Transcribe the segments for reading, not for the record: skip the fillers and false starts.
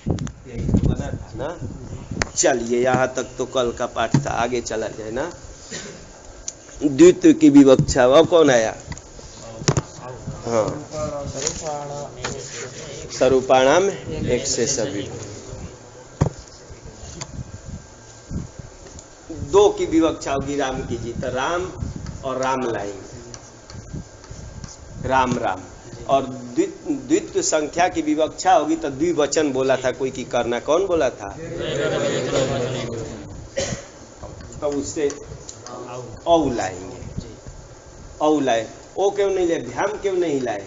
यही तो बना था ना। चलिए यहाँ तक तो कल का पाठ था, आगे चला जाए ना। द्वित्व की विवक्षा, अब कौन आया? हाँ, स्वरूपाणाम एक से सभी। दो की विवक्षा होगी राम की जी, तो राम और राम लाएंगे, राम राम। और द्वित्व संख्या की विवक्षा होगी तो द्विवचन बोला था कोई की करना, कौन बोला था? तो उससे औ लाएंगे, औ लाए। ओ क्यों नहीं लाए? भ्याम क्यों नहीं लाए?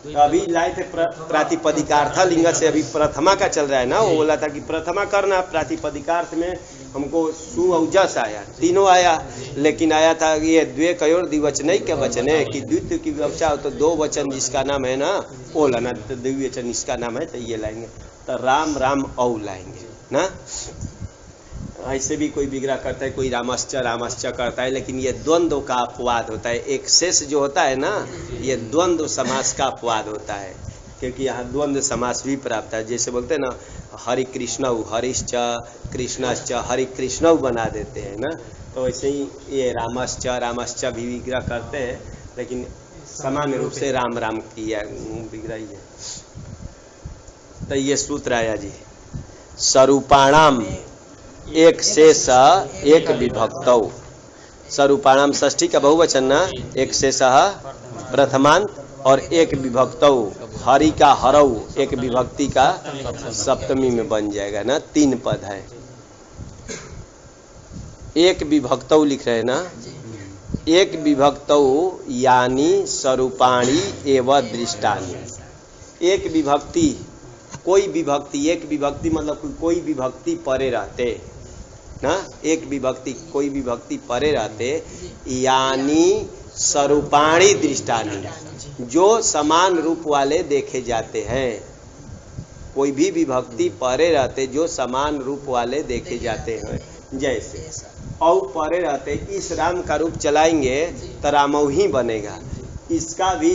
तो अभी लाए थे प्रातिपदिकार्थ लिंग से, अभी प्रथमा का चल रहा है ना। वो बोला था कि प्रथमा करना, प्रातिपदिकार्थ में हमको सु और जस आया, तीनों आया, लेकिन आया था ये द्वे कयोर द्विवचन के वचन है कि द्वित्व की विवक्षा हो तो दो वचन जिसका नाम है ना वो लाना, तो द्विवचन इसका नाम है तो ये लाएंगे। तो राम राम औ लाएंगे ना। ऐसे भी कोई विग्रह करता है, कोई रामश्च रामश्च करता है, लेकिन ये द्वंद्व का अपवाद होता है। एक शेष जो होता है ना, ये द्वंद्व समास का अपवाद होता है, क्योंकि यहाँ द्वंद्व समास भी प्राप्त है। जैसे बोलते हैं ना हरि कृष्णौ, हरिश्च कृष्णश्च, हरि कृष्णौ बना देते हैं ना, तो वैसे ही ये रामश्च रामश्च भी विग्रह करते हैं, लेकिन सामान्य रूप से राम राम किया विग्रह ही है। तो ये सूत्र आया जी, स्वरूपाणाम एक शेष एक विभक्तौ। स्वरूपाणाम षष्ठी का बहुवचन ना, एक शेष प्रथमांत और एक विभक्तौ, हरि का हरौ एक विभक्ति का सप्तमी में बन जाएगा ना। तीन पद है, एक विभक्तौ लिख रहे हैं ना। एक विभक्तौ यानी स्वरूपाणी एवं दृष्टानि। एक विभक्ति, कोई विभक्ति, एक विभक्ति मतलब कोई विभक्ति परे रहते ना, एक विभक्ति कोई विभक्ति परे रहते, यानी स्वरूपाणी दृष्टानि, जो समान रूप वाले देखे जाते हैं। कोई भी विभक्ति परे रहते जो समान रूप वाले देखे जाते हैं। जैसे औ परे रहते, इस राम का रूप चलाएंगे तो रामौ ही बनेगा। इसका भी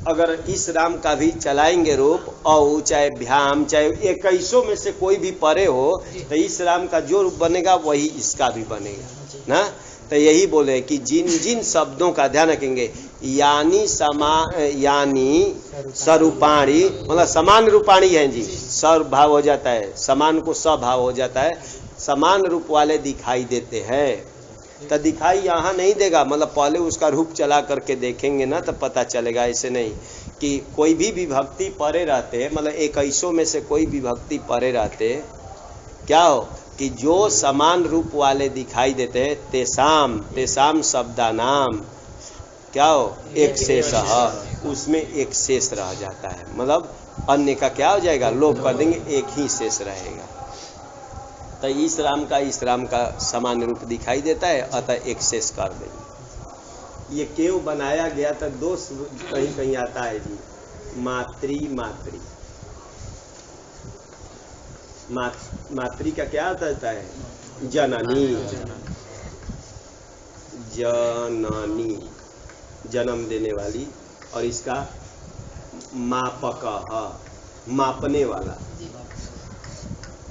अगर इस राम का भी चलाएंगे रूप, औ चाहे भ्याम चाहे 21 में से कोई भी परे हो, तो इस राम का जो रूप बनेगा वही इसका भी बनेगा ना। तो यही बोले कि जिन जिन शब्दों का ध्यान रखेंगे, यानी यानी स्वरूपाणी मतलब समान रूपाणी है जी, स्वर भाव हो जाता है, समान को स्वभाव हो जाता है, समान रूप वाले दिखाई देते हैं। तो दिखाई यहाँ नहीं देगा, मतलब पहले उसका रूप चला करके देखेंगे ना तो पता चलेगा। ऐसे नहीं कि कोई भी विभक्ति परे रहते, मतलब 21 में से कोई विभक्ति परे रहते, क्या हो कि जो समान रूप वाले दिखाई देते हैं, तेसाम तेसाम शब्दानाम क्या हो एक शेष, उसमें एक शेष रह जाता है। मतलब अन्य का क्या हो जाएगा, लोप कर देंगे, एक ही शेष रहेगा। तो इस राम का समान रूप दिखाई देता है, अतः एक शेष कर देंगे। ये क्यों बनाया गया था, दोष कहीं कहीं आता है जी। मातृ मातृ मातृ का क्या अर्थ होता है? जननी, जननी जन्म देने वाली, और इसका मापक मापने वाला,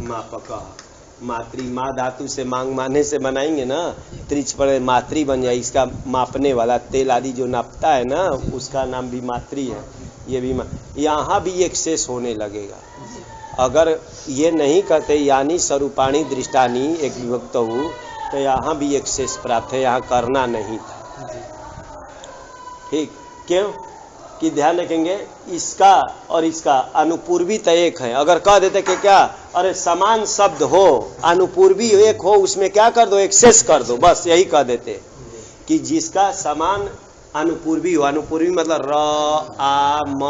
मापक मातृ, माँ धातु से मांग माने से बनाएंगे ना, त्रिच पर मातृ बन जाए। इसका मापने वाला, तेल आदि जो नापता है ना, उसका नाम भी मातृ है। ये भी यहाँ भी एक शेष होने लगेगा। अगर ये नहीं कहते यानी स्वरूपाणी दृष्टानी एक विभक्त हो, तो यहाँ भी एक शेष प्राप्त है, यहाँ करना नहीं था। ठीक, क्यों कि ध्यान रखेंगे, इसका और इसका अनुपूर्वी तो एक है। अगर कह देते कि क्या, अरे समान शब्द हो, अनुपूर्वी एक हो, उसमें क्या कर दो, एक शेष कर दो, बस यही कह देते कि जिसका समान अनुपूर्वी हो। अनुपूर्वी मतलब र आ म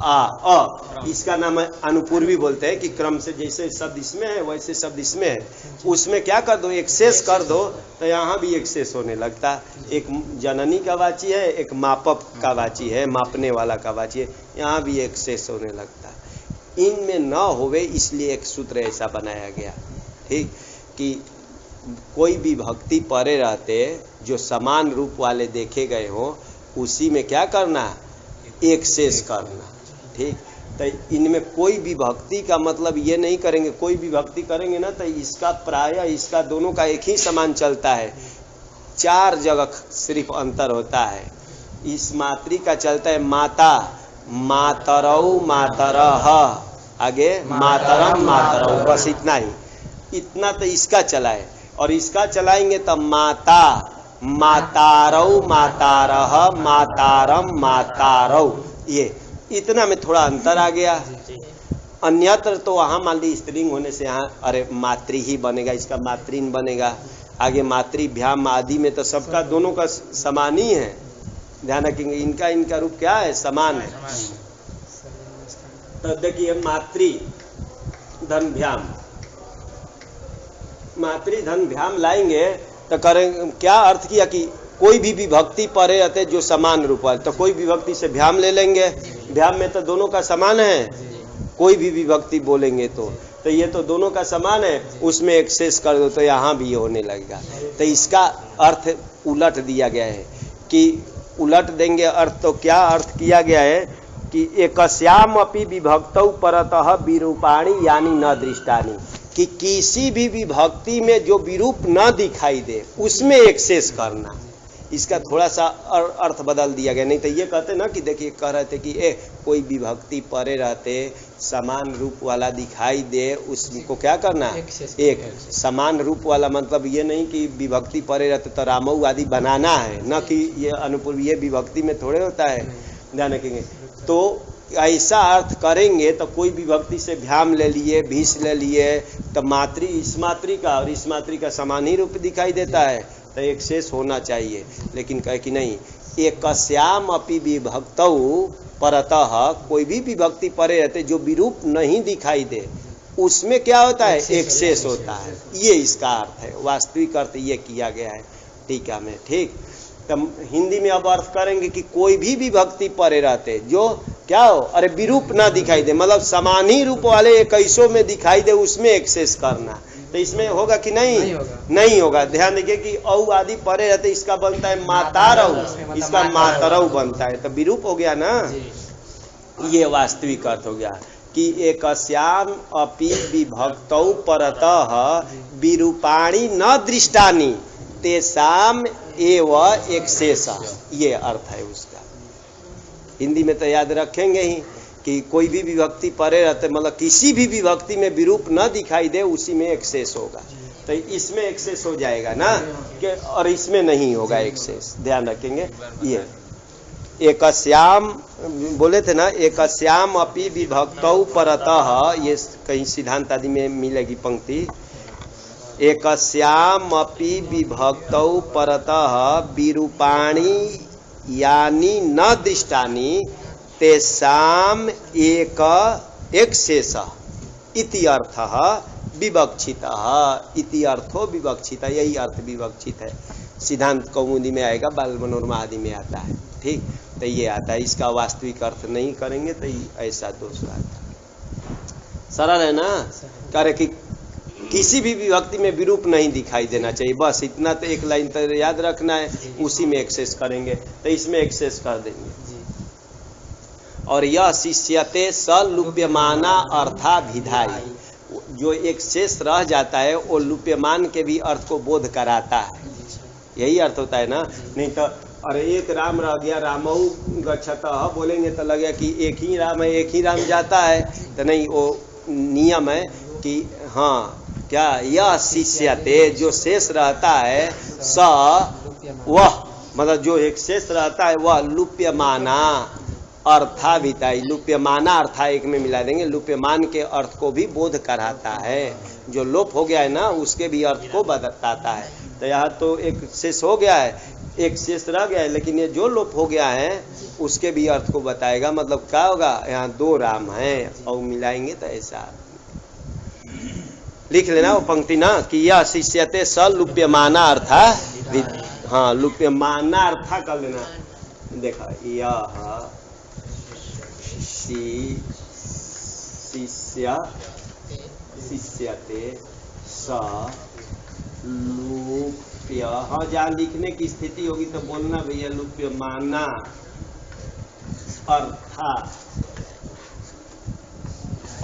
आ अ, इसका नाम अनुपूर्वी बोलते हैं कि क्रम से जैसे शब्द इसमें है वैसे शब्द इसमें है, उसमें क्या कर दो, एक शेष कर दो, तो यहाँ भी एक शेष होने लगता। एक जननी का वाची है, एक मापक का वाची है, मापने वाला का वाची है, यहाँ भी एक शेष होने लगता। इनमें न होवे इसलिए एक सूत्र ऐसा बनाया गया। ठीक, कि कोई भी भक्ति परे रहते जो समान रूप वाले देखे गए हो, उसी में क्या करना, एक शेष करना। ठीक, तो इनमें कोई विभक्ति का मतलब ये नहीं करेंगे, कोई विभक्ति करेंगे ना तो इसका प्रायः इसका दोनों का एक ही समान चलता है, 4 जगह सिर्फ अंतर होता है। इस मातृ का चलता है माता, मातरौ मातरः, आगे मातरम मातरौ, बस इतना ही, इतना तो इसका चला है। और इसका चलाएंगे तो माता, मातारौ मातारः, मातारम मातारौ, ये इतना में थोड़ा अंतर आ गया। अन्यत्र तो वहां मान ली स्त्रीलिंग होने से यहाँ अरे मातृ ही बनेगा, इसका मातृन बनेगा। आगे मातृभ्याम आदि में तो सबका दोनों का समान ही है, ध्यान रखेंगे। इनका रूप क्या है, समान है। तो देखिए मातृ धन भ्याम, मातृ धन भ्याम लाएंगे तो करें क्या अर्थ किया कि कोई भी विभक्ति परे रहते जो समान रूप है, तो कोई विभक्ति से भ्याम ले लेंगे, भ्याम में तो दोनों का समान है, कोई भी विभक्ति बोलेंगे तो ये तो दोनों का समान है, उसमें एक शेष कर दो तो यहाँ भी होने लगेगा। तो इसका अर्थ उलट दिया गया है कि उलट देंगे अर्थ। तो क्या अर्थ किया गया है कि एकस्याम अपि विभक्तौ परतः विरूपाणि यानी न दृष्टानि, कि किसी भी विभक्ति में जो विरूप न दिखाई दे उसमें एक शेष करना। इसका थोड़ा सा अर्थ बदल दिया गया, नहीं तो ये कहते ना कि देखिए कह रहे थे कि कोई विभक्ति परे रहते समान रूप वाला दिखाई दे उसको क्या करना, एक समान रूप वाला मतलब ये नहीं कि विभक्ति परे रहते तो रामऊ आदि बनाना है, न कि ये अनुपूर्व, ये विभक्ति में थोड़े होता है, ध्यान रखेंगे। तो ऐसा अर्थ करेंगे तो कोई विभक्ति से भ्याम ले लिए, भीष ले लिए, तो मातृ इस मातृ का और इस मातृ का समान ही रूप दिखाई देता है, तो एक शेष होना चाहिए। लेकिन कहे कि नहीं, एकस्याम अपि विभक्तौ परतः, कोई भी विभक्ति परे रहते जो विरूप नहीं दिखाई दे उसमें क्या होता है, एक शेष होता है। ये इसका अर्थ है, वास्तविक अर्थ ये किया गया है टीका में। ठीक, तब हिंदी में अब अर्थ करेंगे कि कोई भी विभक्ति परे रहते जो क्या हो, अरे विरूप ना दिखाई दे, मतलब समान ही रूप वाले 21 में दिखाई दे उसमें एक शेष करना। तो इसमें होगा कि नहीं, नहीं होगा। ध्यान देखिए कि औ आदि परे रहते, इसका बनता है मातारौ, इसका मातरौ बनता है, तो विरूप हो गया ना। ये वास्तविक अर्थ हो गया कि एकस्याम अपि विभक्तौ परतः विरूपाणि न दृष्टानि तेषाम एव एक शेष, ये अर्थ है उसका। हिंदी में तो याद रखेंगे ही कि कोई भी विभक्ति परे रहते मतलब किसी भी विभक्ति में विरूप न दिखाई दे उसी में एक शेष होगा। तो इसमें एक शेष हो जाएगा ना कि, और इसमें नहीं होगा एक शेष, ध्यान रखेंगे। ये एकस्याम बोले थे ना, एकस्याम अपि विभक्तौ परतः, ये कहीं सिद्धांत आदि में मिलेगी पंक्ति, एकस्याम अपि विभक्तौ परतः विरूपाणि यानी न दृष्टानि तेषाम एक शेष इति अर्थः विवक्षितः, इति अर्थो विवक्षितः, यही अर्थ विवक्षित है। सिद्धांत कौमुदी में आएगा, बाल मनोरमा आदि में आता है। ठीक, तो ये आता है, इसका वास्तविक अर्थ नहीं करेंगे तो ऐसा दोष आता है। सरल है ना, करे कि किसी भी विभक्ति में विरूप नहीं दिखाई देना चाहिए, बस इतना तो एक लाइन तो याद रखना है, उसी में एक शेष करेंगे तो इसमें एक शेष कर देंगे। और यह शिष्यते सलुप्यमाना अर्था विधाई, जो एक शेष रह जाता है वो लुप्यमान के भी अर्थ को बोध कराता है, यही अर्थ होता है ना। नहीं तो अरे एक राम रह गया, रामौ गच्छतः बोलेंगे तो लगेगा कि एक ही राम है, एक ही राम जाता है, तो नहीं, वो नियम है कि हाँ क्या, यह शिष्यते जो शेष रहता है, स वह मतलब जो एक शेष रहता है वह लुप्यमाना अर्था विताई, लुप्यमाना अर्था एक में मिला देंगे, लुप्यमान के अर्थ को भी बोध कराता है। जो लोप हो गया है ना उसके भी अर्थ को बताता है। तो यहाँ तो एक शेष हो गया है, एक शेष रह गया है, लेकिन ये जो लोप हो गया है उसके भी अर्थ को बताएगा। मतलब क्या होगा, यहाँ 2 राम हैं और मिलाएंगे तो ऐसा लिख लेना वो पंक्ति ना कि यह शिष्यते सलुप्यमाना अर्था, हाँ लुप्यमाना अर्था कर लेना। देखा, यह शिष्यते स लुप्य, हाँ जहाँ लिखने की स्थिति होगी तो बोलना भैया लुप्यमाना अर्था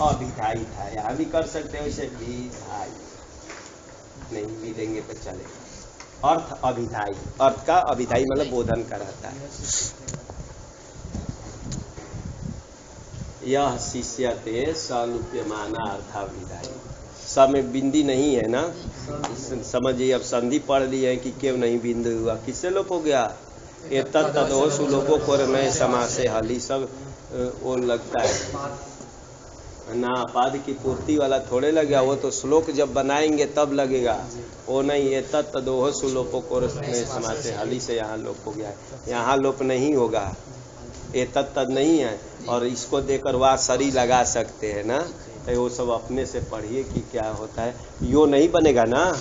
अभिधाई था, यहाँ भी कर सकते हैं वैसे विधाई, नहीं भी देंगे तो चलेगा। अर्थ अभिधाई, अर्थ का अभिधाई मतलब बोधन कराता है। यह शिष्यते सलुप्यमाना अर्थाभिधाई, सब में बिंदी नहीं है ना, समझिए। अब संधि पढ़ ली है कि क्यों नहीं बिंदु हुआ, किससे लोप हो गया? ये तत्तदो सुलोपो कोर नए समासे हली, सब वो लगता है ना, पाद की पूर्ति वाला थोड़े लगेगा, वो तो श्लोक जब बनाएंगे तब लगेगा, वो नहीं। ये तत्तदो सुलोपो कोर नए समासे हली से यहाँ लोप हो गया है, यहाँ लोप नहीं होगा, ये तत्तद नहीं है। और इसको देकर वह सरी लगा सकते हैं ना, तो वो सब अपने से पढ़िए कि क्या होता है। यो नहीं बनेगा ना,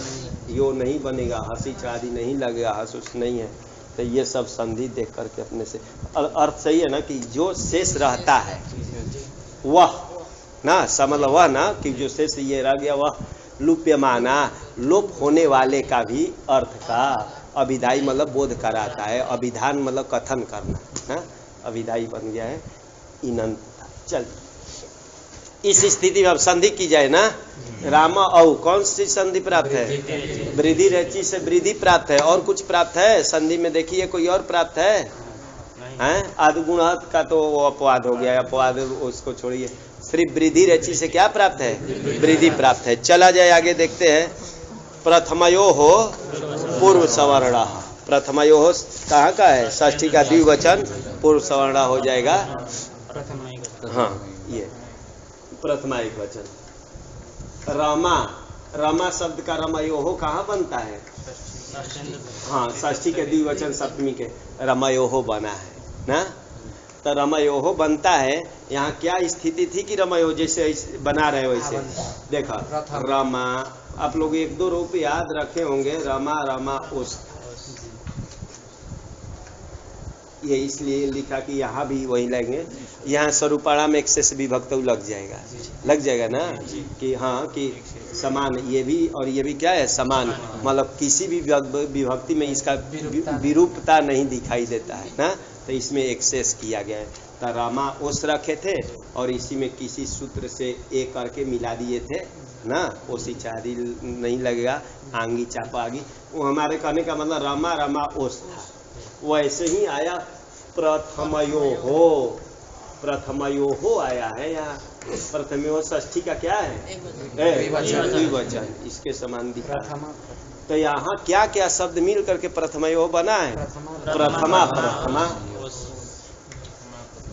यो नहीं बनेगा, हंसी चादी नहीं लगेगा, हंस उस नहीं है। तो ये सब संधि देख करके अपने से अर्थ सही है ना, कि जो शेष रहता है वह ना, समझ वह ना, कि जो शेष ये रह गया वह लुप्यमाना, लोप होने वाले का भी अर्थ का अभिधाई मतलब बोध कराता है। अभिधान मतलब कथन करना ना, अभिधाई बन गया है इनंत। चल इस स्थिति में अब संधि की जाए ना, राम औ कौन सी संधि प्राप्त है? वृद्धि रचि से वृद्धि प्राप्त है। और कुछ प्राप्त है संधि में? देखिए कोई और प्राप्त है? हैं आदगुणत का तो वो अपवाद हो गया, अपवाद उसको छोड़िए। सिर्फ वृद्धि रचि से क्या प्राप्त है? वृद्धि प्राप्त है। चला जाए आगे देखते हैं। प्रथमयो हो पूर्व सवर्ण, प्रथमयो हो कहाँ का है? षष्ठी का द्विवचन पूर्व सवर्ण हो जाएगा। हाँ ये प्रथमा एक वचन। रमा, रमा शब्द का रमयोहो कहाँ बनता है? हाँ षष्ठी के द्विवचन सप्तमी के रमयोहो बना है ना, तो रमयोहो बनता है। यहाँ क्या स्थिति थी कि रमयो जैसे बना रहे वैसे देखा रमा, आप लोग एक दो रूप याद रखे होंगे, रमा रमा उस, ये इसलिए लिखा कि यहाँ भी वही लगेंगे। यहाँ स्वरूपाणा में एक्सेस विभक्त लग जाएगा ना, कि हाँ कि समान, ये भी और ये भी क्या है? समान, मतलब किसी भी विभक्ति में इसका विरूपता नहीं दिखाई देता है ना, तो इसमें एक्सेस किया गया है। तो रामा ओस रखे थे और इसी में किसी सूत्र से एक करके मिला दिए थे ना, ओसी चारी नहीं लगेगा, आंगी चापा आगी, वो हमारे कहने का मतलब रामा रामा ओस था। वैसे ही आया प्रथमयो हो, प्रथमयो हो आया है यहाँ। प्रथमयो षष्ठी का क्या है? द्विवचन, इसके समान दिखा। तो यहाँ क्या क्या शब्द मिल करके प्रथमयो बना है? प्रथमा, प्रथमा,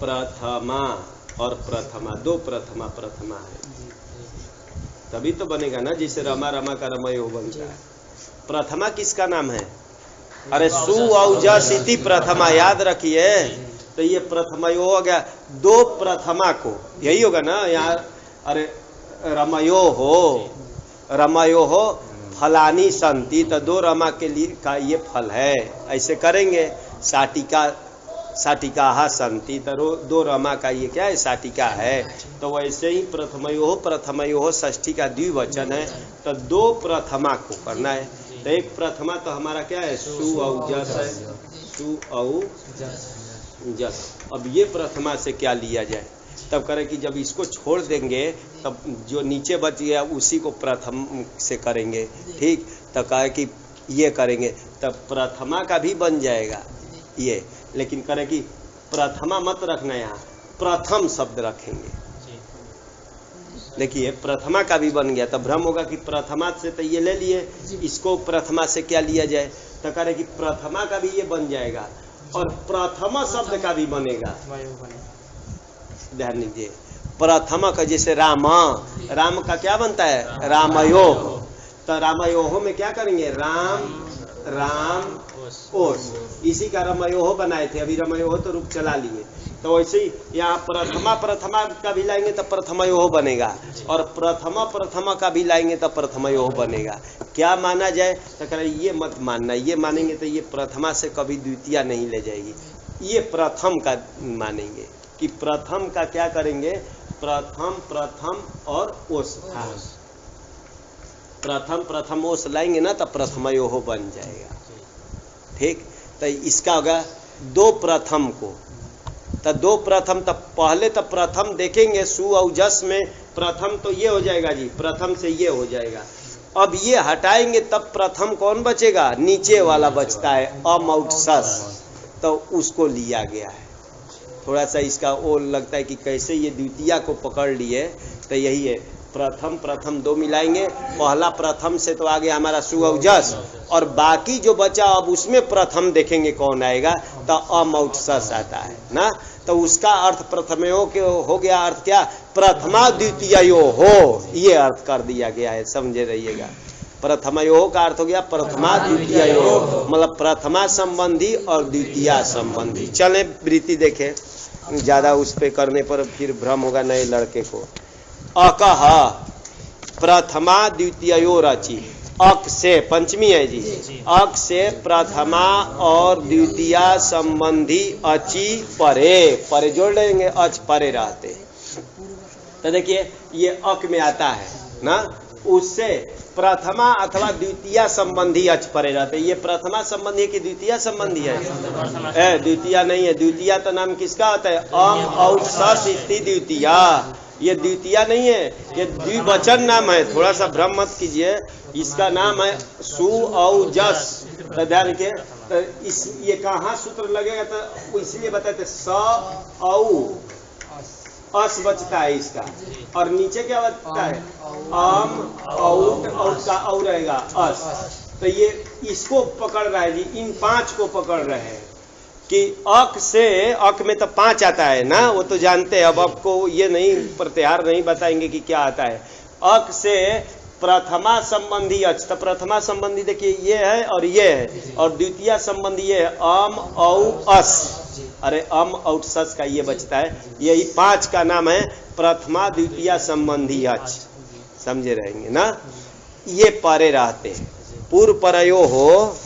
प्रथमा और प्रथमा, दो प्रथमा प्रथमा है, तभी तो बनेगा ना। जैसे रमा रमा का रमयो बनता है। प्रथमा किसका नाम है? अरे सुऔजसिति प्रथमा, याद रखिए। तो ये प्रथमयो हो गया, दो प्रथमा को, यही होगा ना यहाँ। अरे रमयो हो फलानी संति, तो दो रमा के लिए का ये फल है, ऐसे करेंगे। साटिका संति, तो दो रमा का ये क्या है? साटिका है। तो वैसे ही प्रथमयो षष्ठी का द्विवचन है, तो दो प्रथमा को करना है। तो एक प्रथमा तो हमारा क्या है? सुऔजस है, सुऔजस। अब ये प्रथमा से क्या लिया जाए? तब करें कि जब इसको छोड़ देंगे तब जो नीचे बच गया उसी को प्रथम से करेंगे, ठीक। तो कहे कि ये करेंगे तब प्रथमा का भी बन जाएगा ये, लेकिन करें कि प्रथमा मत रखना, यहाँ प्रथम शब्द रखेंगे। देखिए प्रथमा का भी बन गया, तब भ्रम होगा कि प्रथमा से तो ये ले लिए, इसको प्रथमा से क्या लिया जाए? तो करें कि प्रथमा का भी ये बन जाएगा और प्रथमा शब्द का भी बनेगा। ध्यान दीजिए, प्रथमा का जैसे राम, राम का क्या बनता है? रामयो। तो रामयोहो में क्या करेंगे? राम ओस, इसी का रमयोहो बनाए थे, अभी रमयोहो तो रूप चला लिए। तो वैसे ही यहाँ प्रथमा का भी लाएंगे तो प्रथमयोहो बनेगा, और प्रथमा का भी लाएंगे तो प्रथमयोहो बनेगा। क्या माना जाए? तो कह रहे ये मत मानना, ये मानेंगे तो ये प्रथमा से कभी द्वितीय नहीं ले जाएगी, ये प्रथम का मानेंगे कि प्रथम का क्या करेंगे? प्रथम और ओस, प्रथम ओस लाएंगे ना तो प्रथमयोहो बन जाएगा, ठीक। तो इसका होगा दो प्रथम को, तो दो प्रथम, तब पहले तो प्रथम देखेंगे सु और जस में प्रथम तो ये हो जाएगा जी, प्रथम से ये हो जाएगा। अब ये हटाएंगे तब प्रथम कौन बचेगा, नीचे वाला बचता है अम और सस, तो उसको लिया गया है। थोड़ा सा इसका वो लगता है कि कैसे ये द्वितीया को पकड़ लिए, तो यही है प्रथम प्रथम दो मिलाएंगे, पहला प्रथम से तो आ गया हमारा सु और जस, और बाकी जो बचा अब उसमें प्रथम देखेंगे कौन आएगा, तो अम और सस आता है ना। तो उसका अर्थ प्रथमयो के हो गया, अर्थ क्या, प्रथमा द्वितीयो हो, ये अर्थ कर दिया गया है, समझे रहिएगा। प्रथमयो का अर्थ हो गया प्रथमा द्वितीयो, मतलब प्रथमा संबंधी और द्वितीया संबंधी। चले वृत्ति देखें, ज्यादा उस पे करने पर फिर भ्रम होगा नए लड़के को। अकह प्रथमा द्वितीयो रचि, अक से पंचमी है जी, अक से प्रथमा और द्वितीया संबंधी अचि परे, परे जोड़ लेंगे, अच परे रहते। तो देखिए ये अक में आता है ना, उससे प्रथमा अथवा द्वितीया संबंधी अच परे रहते। ये प्रथमा संबंधी है कि द्वितीया संबंधी है? द्वितीया नहीं है, द्वितीया तो नाम किसका होता है, अम और सस इति द्वितीया, ये द्वितीया नहीं है, ये द्विवचन नाम है, थोड़ा सा भ्रम मत कीजिए। इसका नाम है सु और जस, तो ध्यान रखिए। तो इस ये कहाँ सूत्र लगेगा, तो इसलिए बताते स औ अस बचता है इसका, और नीचे क्या बचता है, अम औट, और का औ रहेगा अस। तो ये इसको पकड़ रहा है जी, इन पांच को पकड़ रहे हैं कि अक से, अक में तो पांच आता है ना, वो तो जानते हैं, अब आपको ये नहीं प्रत्याहार नहीं बताएंगे कि क्या आता है। अक से प्रथमा संबंधी अच, तो प्रथमा संबंधी देखिए ये है और ये है, और द्वितीय संबंधी ये है अम औ अस, अरे अम और सस का ये बचता है, यही पांच का नाम है प्रथमा द्वितीय संबंधी अच, समझे रहेंगे ना। ये परे रहते हैं, पूर्व परयो हो,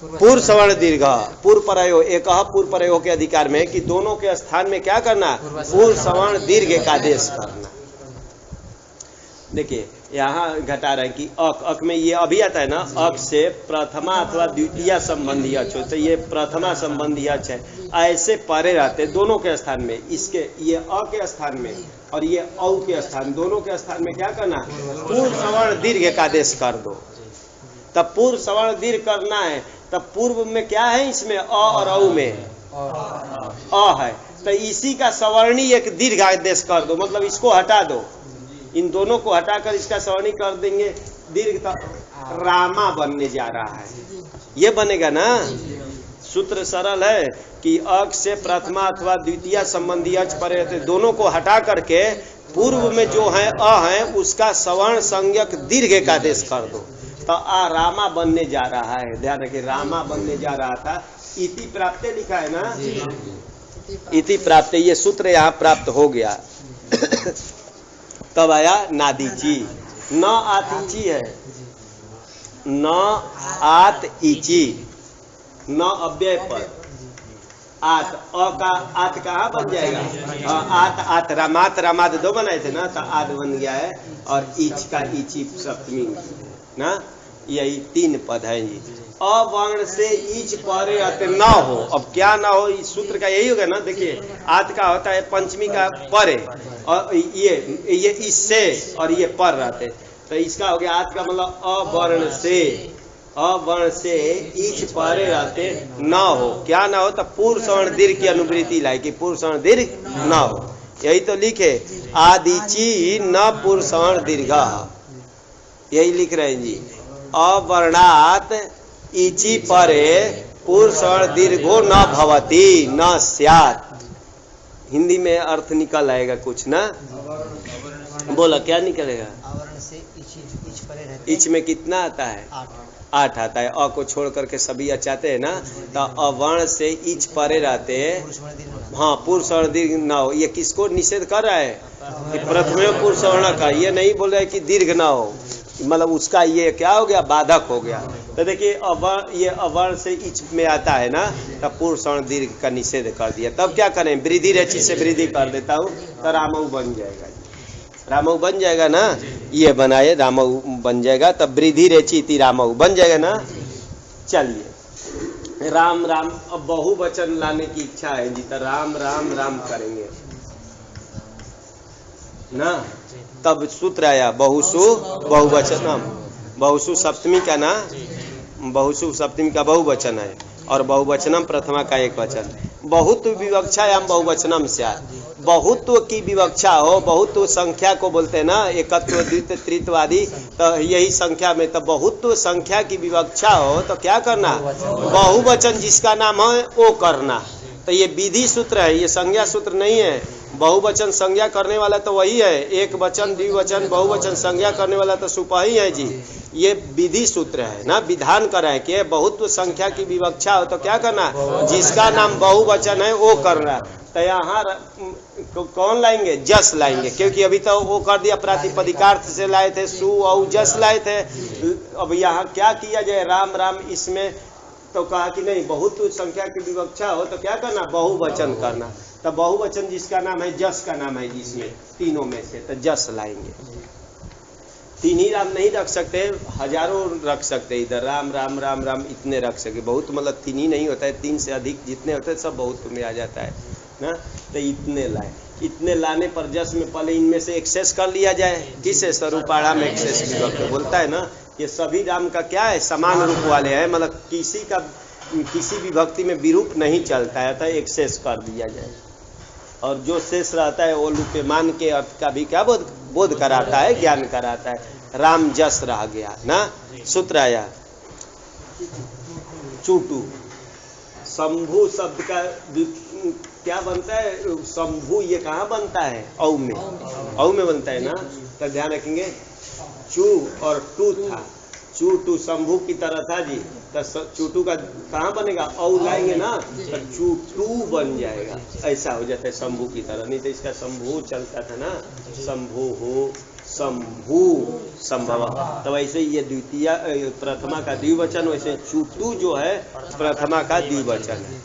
पूर्व सवर्ण दीर्घ, पूर्व परयो, एक पूर्व परयो के अधिकार में कि दोनों के स्थान में क्या करना, पूर्व सवर्ण दीर्घ का आदेश करना। देखिए यहाँ घटा रहे हैं कि अक, अक में ये अभी आता है ना, अक से प्रथमा अथवा द्वितीय संबंधी अच हो, तो ये प्रथमा संबंधी अच है, ऐसे परे रहते दोनों के स्थान में, इसके ये अ के स्थान में और ये औ के स्थान, दोनों के स्थान में क्या करना, पूर्व सवर्ण दीर्घ का आदेश कर दो। तब पूर्व सवर्ण दीर्घ करना है, तब पूर्व में क्या है, इसमें अ और औ में अ है, तो इसी का सवर्णी एक दीर्घ आदेश कर दो, मतलब इसको हटा दो, इन दोनों को हटाकर इसका सवर्णी कर देंगे दीर्घ, तो रामा बनने जा रहा है, ये बनेगा ना। सूत्र सरल है कि अक से प्रथमा अथवा द्वितीय संबंधी अच परे रहते, दोनों को हटा करके पूर्व में जो है अ है उसका सवर्ण संज्ञक दीर्घ का आदेश कर दो, तो आ रामा बनने जा रहा है। ध्यान रखिए, रामा बनने जा रहा था, इति प्राप्त लिखा है ना, इति प्राप्त, ये सूत्र यहाँ प्राप्त हो गया। तब आया नादीची, न आतीची है, न आत इची, न अव्यय पर आत, अ का आत कहाँ बन जाएगा, आत आत, रामात रामात दो बनाए थे ना, तो आत बन गया है, और इच का इची सप्तमी ना, यही तीन पद है जी। अवर्ण से इच परे अत न हो, अब क्या ना हो, इस सूत्र का यही होगा ना। देखिए आत का होता है पंचमी का परे, और ये इससे और ये पर रहते, तो इसका हो गया आत का मतलब अवर्ण से, अवर्ण से इच परे रहते न हो, क्या ना हो, तो पूर्व सवर्ण दीर्घ की अनुवृत्ति लाए कि पूर्व सवर्ण दीर्घ न हो, यही तो लिखे आदिची न पूर्व सवर्ण दीर्घ, यही लिख रहे हैं जी। अवर्णात इची परे पूर्व सवर्ण दीर्घो न भवति न स्यात्, हिंदी में अर्थ निकल आएगा कुछ ना, बोला क्या निकलेगा, इच में कितना आता है, 8 आता है, अ को छोड़ करके सभी अचाते हैं ना, तो अवर्ण से इच परे रहते, हाँ पूर्व सवर्ण दीर्घ न हो, ये किसको निषेध कर रहा है, कि प्रथमे पूर्व सवर्ण का, ये नहीं बोल रहा है कि दीर्घ ना हो, मतलब उसका ये क्या हो गया, बाधक हो गया। तो देखिए ये अवर्ण से इच में आता है ना, तब पूर्व सवर्ण दीर्घ का निषेध कर दिया। तब क्या करें, वृद्धि रेचि से वृद्धि कर देता हूँ, तो रामऊ बन जाएगा, रामऊ बन जाएगा ना, ये बनाए रामऊ बन जाएगा, तब वृद्धि रेचि रामऊ बन जाएगा ना। चलिए राम राम, अब बहुवचन लाने की इच्छा है जी, तो राम राम राम करेंगे ना, तब सूत्र आया बहुसु बहुवचनम। बहुसु सप्तमी का ना, बहुसु सप्तमी का बहुवचन है और बहुवचनम प्रथमा का एक वचन। बहुत विवक्षायाम बहुवचनम स्यात्, बहुत्व की विवक्षा हो, बहुत्व संख्या को बोलते हैं ना, एकत्व द्वित्व त्रित्व आदि, तो यही संख्या में, तो बहुत्व संख्या की विवक्षा हो तो क्या करना, बहुवचन जिसका नाम है वो करना। तो ये विधि सूत्र है, ये संज्ञा सूत्र नहीं है। बहुवचन संज्ञा करने वाला तो वही है, एक वचन द्विवचन बहुवचन संज्ञा करने वाला तो सुपही है जी। ये विधि सूत्र है ना, विधान कर रहे हैं कि बहुत्व संख्या की विवक्षा हो तो क्या करना, जिसका नाम बहुवचन है वो करना। तो यहाँ कौन लाएंगे, जस लाएंगे, क्योंकि अभी तो वो कर दिया प्रातिपदिकार्थ से लाए थे, सु और जस लाए थे। अब यहाँ क्या किया जाए, राम राम, इसमें तो कहा कि नहीं, बहुत संख्या की विवक्षा हो तो क्या करना, बहुवचन करना। तो बहुवचन जिसका नाम है, जस का नाम है जिसमें तीनों में से, तो जस लाएंगे। तीन ही राम नहीं रख सकते, हजारों रख सकते, इधर राम राम राम राम इतने रख सके। बहुत मतलब तीन ही नहीं होता है, तीन से अधिक जितने होते हैं सब बहुत में आ जाता है ना। तो इतने लाए, इतने लाने पर जस में पहले इनमें से एक्सेस कर लिया जाए। किसे, स्वरूपाड़ा में एक्सेस विभक्त बोलता है ना, ये सभी राम का क्या है, समान रूप वाले हैं, मतलब किसी का किसी विभक्ति में विरूप नहीं चलता है, तो एक्सेस कर दिया जाए। और जो शेष रहता है वो लुप्यमान के अर्थ का भी क्या बोध कराता है, ज्ञान कराता है। राम जस रह गया ना। सूत्र आया चूटू, शंभु शब्द का क्या बनता है, शंभु ये कहाँ बनता है, औ में, औ में बनता है ना। तो ध्यान रखेंगे, चू और टू था, चू टू शंभु की तरह था जी, तो चूटू का कहाँ बनेगा, औ लाएंगे ना, तो चूटू बन जाएगा, ऐसा हो जाता है शंभु की तरह। नहीं तो इसका शंभु चलता था ना, शंभु हो शंभु संभव। तो वैसे ये द्वितीय प्रथमा का द्विवचन, वैसे चूटू जो है प्रथमा का द्विवचन है,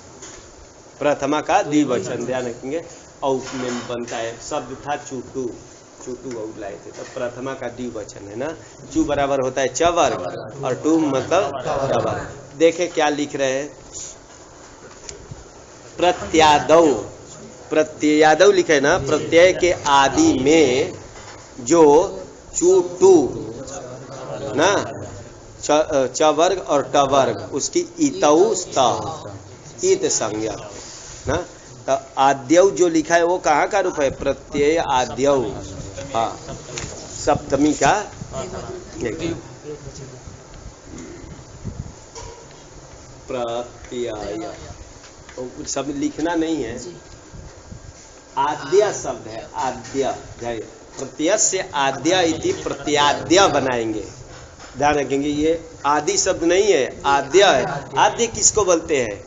प्रथमा का द्विवचन। ध्यान रखेंगे, औ में बनता है, शब्द था चूटू, चूटू और लाए थे, तो प्रथमा का द्विवचन है ना। चू बराबर होता है चवर्ग और टू मतलब टवर्ग। देखे क्या लिख रहे हैं, प्रत्यादौ, प्रत्यादौ लिखे ना, प्रत्यय के आदि में जो चूटू ना, चवर्ग और टवर्ग, उसकी इतौ स्ता, इत संज्ञा ना। तो आद्यौ जो लिखा है वो कहाँ का रूप है, प्रत्यय आद्यौ, हाँ सप्तमी का प्रत्यय, तो सब लिखना नहीं है, आद्य शब्द है, आद्य, प्रत्यय से आद्य इति प्रत्याद्य बनाएंगे। ध्यान रखेंगे, ये आदि शब्द नहीं है, आद्य है। आद्य किसको बोलते हैं,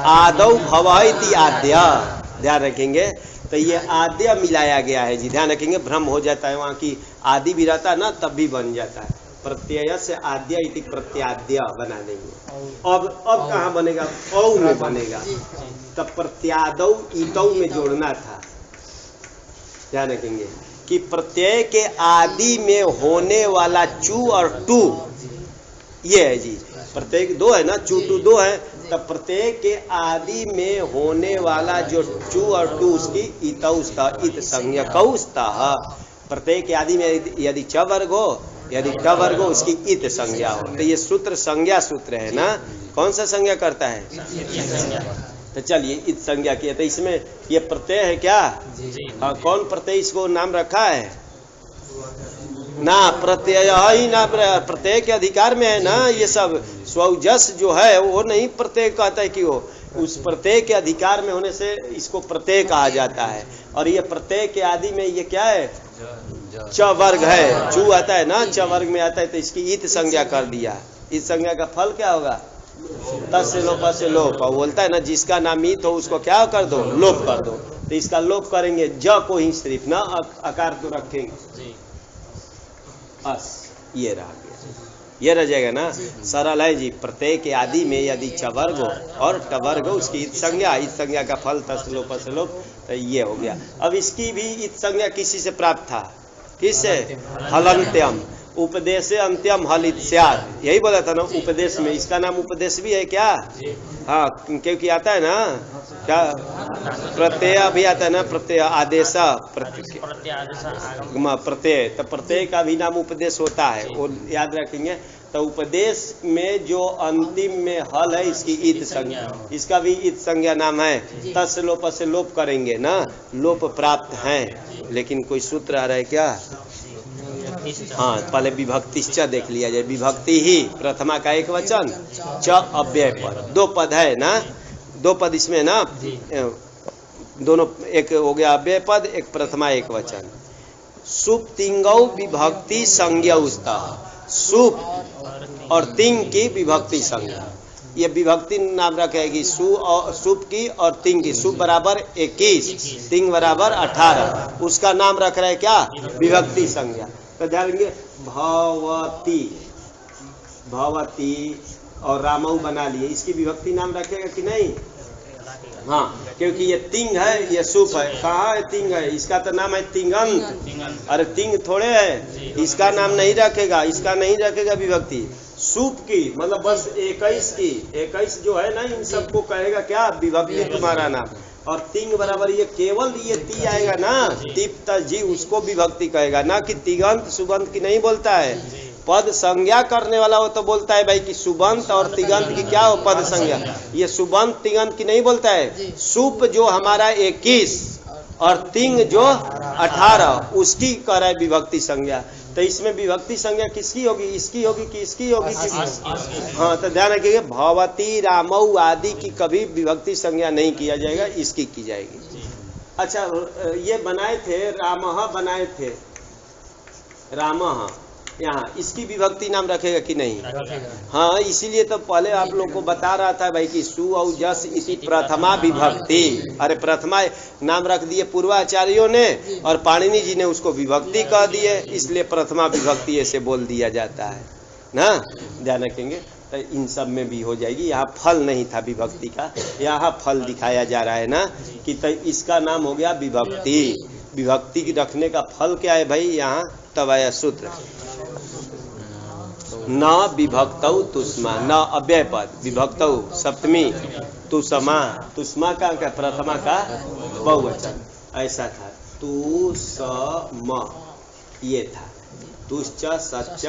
आदौ भव इति आद्य। ध्यान रखेंगे, तो ये आद्य मिलाया गया है जी। ध्यान रखेंगे, भ्रम हो जाता है, वहाँ की आदि भी रहता है ना, तब भी बन जाता है। प्रत्यय से आद्य इति प्रत्याद्य बना देंगे। अब कहाँ बनेगा, औ में बनेगा, तब प्रत्यादौ ईतौ में जोड़ना था। ध्यान रखेंगे कि प्रत्यय के आदि में होने वाला चू और टू, ये है जी, प्रत्यय दो है ना, चू टू दो है, तब प्रत्यय के आदि में होने वाला जो चू और टू, उसकी इतौस्ता, इत संज्ञकौस्ता। प्रत्यय के आदि में यदि च वर्ग हो, यदि ट वर्ग हो, उसकी इत संज्ञा हो। तो ये सूत्र संज्ञा सूत्र है ना। कौन सा संज्ञा करता है, तो चलिए इत संज्ञा किया। तो इसमें ये प्रत्यय है क्या, हाँ, कौन प्रत्यय इसको नाम रखा है ना, प्रत्यय ही ना, प्रत्यय के अधिकार में है ना ये सब। स्वजस जो है वो नहीं प्रत्यय कहता है कि वो, उस प्रत्यय के अधिकार में होने से इसको प्रत्यय कहा जाता है। और ये प्रत्यय के आदि में ये क्या है, च वर्ग है, चू आता है ना, च वर्ग में आता है, तो इसकी इत संज्ञा कर दिया। इस संज्ञा का फल क्या होगा, तस् से लोप से लोप। और बोलता है ना, जिसका नाम ईत हो उसको क्या कर दो, लोप कर दो। तो इसका लोप करेंगे, ज को ही सिर्फ ना, आकार तो रखेंगे, अस, ये रह गया, ये रह जाएगा ना। सरल है जी। प्रत्यय के आदि में यदि च वर्ग हो और ट वर्ग हो, उसकी इत संज्ञा, इत संज्ञा का फल तस् लोप से लोप, तो ये हो गया। अब इसकी भी इत संज्ञा किसी से प्राप्त था, किससे, हलंत्यम। उपदेशे अंत्यम हलित स्यात्, यही बोला था ना उपदेश में। इसका नाम उपदेश भी है क्या? हाँ, क्योंकि आता है ना क्या प्रत्यय भी आता है ना, प्रत्यय आदेश प्रत्यय, तो प्रत्यय का भी नाम उपदेश होता है, वो याद रखेंगे। तो उपदेश में जो अंतिम में हल है इसकी इत संज्ञा, इसका भी इत संज्ञा नाम है। तस् लोप से लोप करेंगे ना, लोप प्राप्त है। लेकिन कोई सूत्र आ रहा है क्या? हाँ, पहले विभक्तिश्च देख लिया जाए। विभक्ति ही प्रथमा का एक वचन, च अव्यय पद, दो पद है ना, दो पद इसमें ना, दोनों, एक हो गया अव्यय पद, एक प्रथमा एक वचन। सुप तिंगौ विभक्ति संज्ञा, सुप और तिंग की विभक्ति संज्ञा, ये विभक्ति नाम रखेगी सुप की और तिंग की। सुप बराबर 21, तिंग बराबर 18, उसका नाम रख रहे क्या? विभक्ति संज्ञा। तो ध्यान देंगे, भवती, भवती और रामऊ बना लिए, इसकी विभक्ति नाम रखेगा कि नहीं? हाँ, क्योंकि ये तिंग है, ये सुप है। कहाँ है तिंग है? इसका तो नाम है तिंगंत। अरे तिंग थोड़े है, इसका नाम नहीं रखेगा, इसका नहीं रखेगा विभक्ति। सुप की मतलब बस 21 की, 21 जो है ना, इन सबको कहेगा क्या? विभक्ति तुम्हारा नाम। और तिंग बराबर ये केवल ये ती आएगा ना, तिप्त जी, उसको विभक्ति कहेगा ना कि तिगंत सुबंत की नहीं बोलता है। पद संज्ञा करने वाला वो तो बोलता है भाई कि सुबंत और तिगंत की क्या हो पद संज्ञा, ये सुबंत तिगंत की नहीं बोलता है। सुप जो हमारा 21 और तिंग जो 18, उसकी कर रहा है विभक्ति संज्ञा। तो इसमें विभक्ति संज्ञा किसकी होगी? इसकी होगी कि इसकी होगी? हाँ, तो ध्यान रखिएगा, भवती रामऊ आदि की कभी विभक्ति संज्ञा नहीं किया जाएगा, इसकी की जाएगी। अच्छा, ये बनाए थे रामः, बनाए थे रामः, यहाँ इसकी विभक्ति नाम रखेगा कि नहीं? हाँ, इसीलिए तो पहले आप लोग को बता रहा था भाई कि सु और जस इसी प्रथमा विभक्ति। अरे प्रथमा नाम रख दिए पूर्वाचार्यों ने और पाणिनि जी ने उसको विभक्ति कह दिए, इसलिए प्रथमा विभक्ति ऐसे बोल दिया जाता है ना। ध्यान रखेंगे, तो इन सब में भी हो जाएगी। यहाँ फल नहीं था विभक्ति का, यहाँ फल दिखाया जा रहा है ना कि तो इसका नाम हो गया विभक्ति। विभक्ति की रखने का फल क्या है भाई? यहाँ तब आया सूत्र, न विभक्तौ तुष्मा, न अव्यय पद, विभक्तौ सप्तमी, तुष्मा, तुष्मा का क्या? प्रथमा का बहुवचन, ऐसा था। तुष्म ये था, तुश्च सच्च,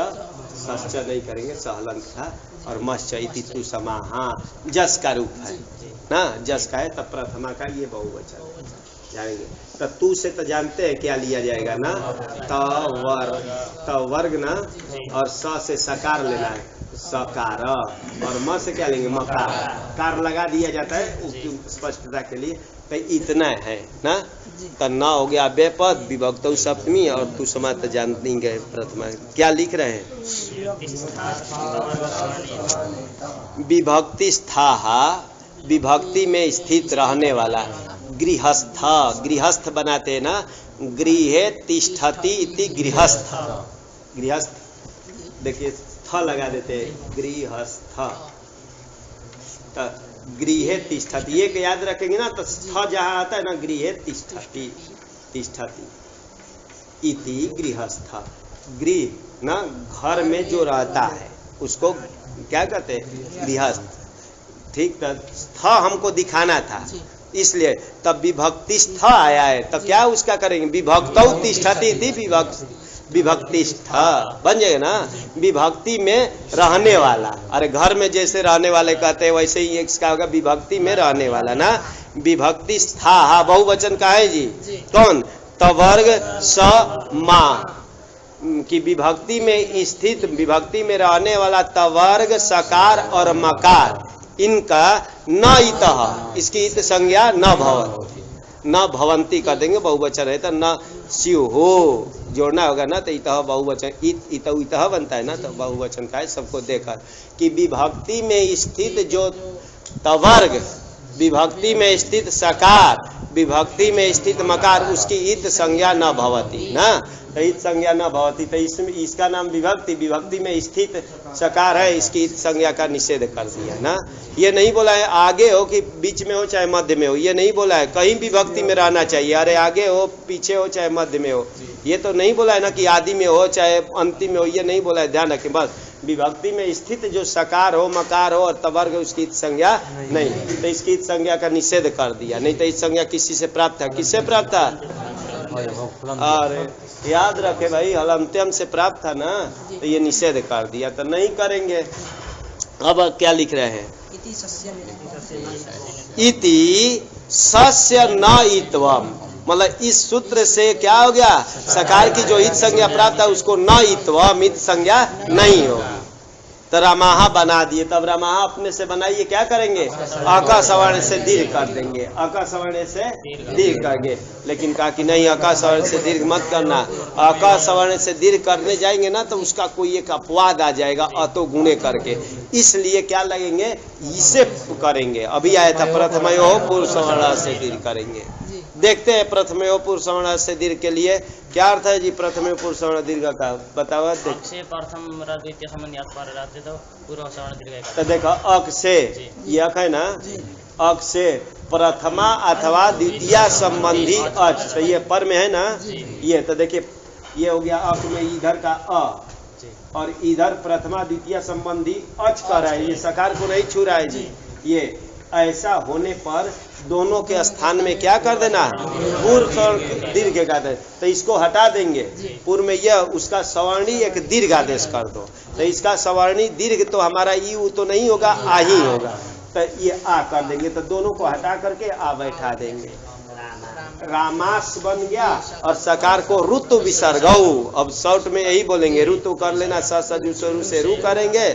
सच्च नहीं करेंगे, सहलंत था, और मश्च इति तुष्मा, हाँ जस का रूप है ना, जस का है, तब प्रथमा का ये बहुवचन जानेंगे। तो तू से तो जानते हैं क्या लिया जाएगा ना, वर्ग ना, और स से सकार लेना है, सकार, और म से क्या लेंगे? मकार, कार लगा दिया जाता है स्पष्टता के लिए। तो इतना है ना, तो न हो गया अव्यय पद, विभक्त सप्तमी, और तू समा तो जान नहीं गए प्रथमा। क्या लिख रहे हैं? विभक्ति स्थाहा, विभक्ति में स्थित रहने वाला। गृहस्थ, गृहस्थ बनाते हैं ना, गृहे तिष्ठति इति गृहस्थ, गृहस्थ देखिए थ लगा देते हैं, गृहस्थ। तो गृहे तिष्ठति, ये याद रखेंगे ना, तो थ जहाँ आता है ना, गृहे तिष्ठति, तिष्ठति इति गृहस्थ। गृह ना घर में जो रहता है उसको क्या कहते हैं? गृहस्थ। ठीक, तो हमको दिखाना था, इसलिए तब विभक्तिस्थ आया है। तो क्या उसका करेंगे? विभक्तौ तिष्ठति थी, विभक्तिस्थ बन जाएगा ना, विभक्ति में रहने वाला। अरे घर में जैसे रहने वाले कहते हैं वैसे ही इसका होगा विभक्ति में रहने वाला ना, विभक्तिस्था। हाँ, बहुवचन का है जी, कौन? तवर्ग स मा की विभक्ति में स्थित, विभक्ति में रहने वाला तवर्ग, सकार और मकार, इनका न इतः, इसकी इत संज्ञा न भवंती, न भवंती कर देंगे, बहुवचन है तो न स्यु हो जोड़ना होगा ना, तो इतः बहुवचन, इतः बनता है ना, तो बहुवचन का है। सबको देखकर कि विभक्ति में स्थित जो तवर्ग, विभक्ति में स्थित सकार, विभक्ति में स्थित मकार, उसकी इत संज्ञा न भवती ना, तो इत संज्ञा न भवती, तो इसमें इसका नाम विभक्ति, विभक्ति में स्थित सकार है, इसकी इत संज्ञा का निषेध कर दिया ना। ये नहीं बोला है आगे हो कि बीच में हो चाहे मध्य में हो, ये नहीं बोला है, कहीं विभक्ति में रहना चाहिए, अरे आगे हो पीछे हो चाहे मध्य में हो, ये तो नहीं बोला है ना कि आदि में हो चाहे अंतिम में हो, ये नहीं बोला है, ध्यान रखें। बस विभक्ति में स्थित जो सकार हो मकार हो और तवर्ग उसकी इत संज्ञा नहीं, तो इसकी इत संज्ञा का निषेध कर दिया। नहीं तो इत संज्ञा किसी से प्राप्त है, किससे प्राप्त था? अरे याद रखे भाई, हलंत्यम से प्राप्त था ना, तो ये निषेध कर दिया, तो नहीं करेंगे। अब क्या लिख रहे हैं? इति सस्य न इत्वम, मतलब इस सूत्र से क्या हो गया, सकार की जो इत संज्ञा प्राप्त है उसको न इत्वम, इत संज्ञा नहीं होगी। तो रमाहा बना दिए, तब रमाहा अपने से बनाइए, क्या करेंगे? अका सवर्ण से दीर्घ कर देंगे, अका सवर्ण से दीर्घ करेंगे। लेकिन कहा कि नहीं, अका सवर्ण से दीर्घ मत करना, अका सवर्ण से दीर्घ करने जाएंगे ना तो उसका कोई एक अपवाद आ जाएगा अतो गुणे करके, इसलिए क्या लगेंगे, इसे करेंगे। अभी आया था प्रथमयो पूर्व सवर्ण से दीर्घ करेंगे। देखते हैं प्रथमयो पूर्व सवर्ण से दीर्घ के लिए क्या अर्थ है जी। प्रथमयो पूर्व सवर्ण दीर्घ का बताओ। तो देखो अक से, ये अक है ना, अक से प्रथमा अथवा द्वितीय संबंधी अच, तो ये पर में है ना, ये तो देखिए ये हो गया अक में इधर का अ और इधर प्रथमा द्वितीय संबंधी अच कर रहा है, ये सकार को नहीं छू रहा है जी। ये ऐसा होने पर दोनों के स्थान में क्या कर देना, पूर्व सवर्ण दीर्घ का आदेश, तो इसको हटा देंगे। पूर्व में यह उसका सवर्णी एक दीर्घ आदेश कर दो, तो इसका सवर्णी दीर्घ तो हमारा यू तो नहीं होगा, आ ही होगा, तो ये आ कर देंगे, तो दोनों को हटा करके आ बैठा देंगे। रामास बन गया और सकार को ऋतु विसर्गौ, अब शॉर्ट में यही बोलेंगे, ऋतु कर लेना, सजु से रू करेंगे।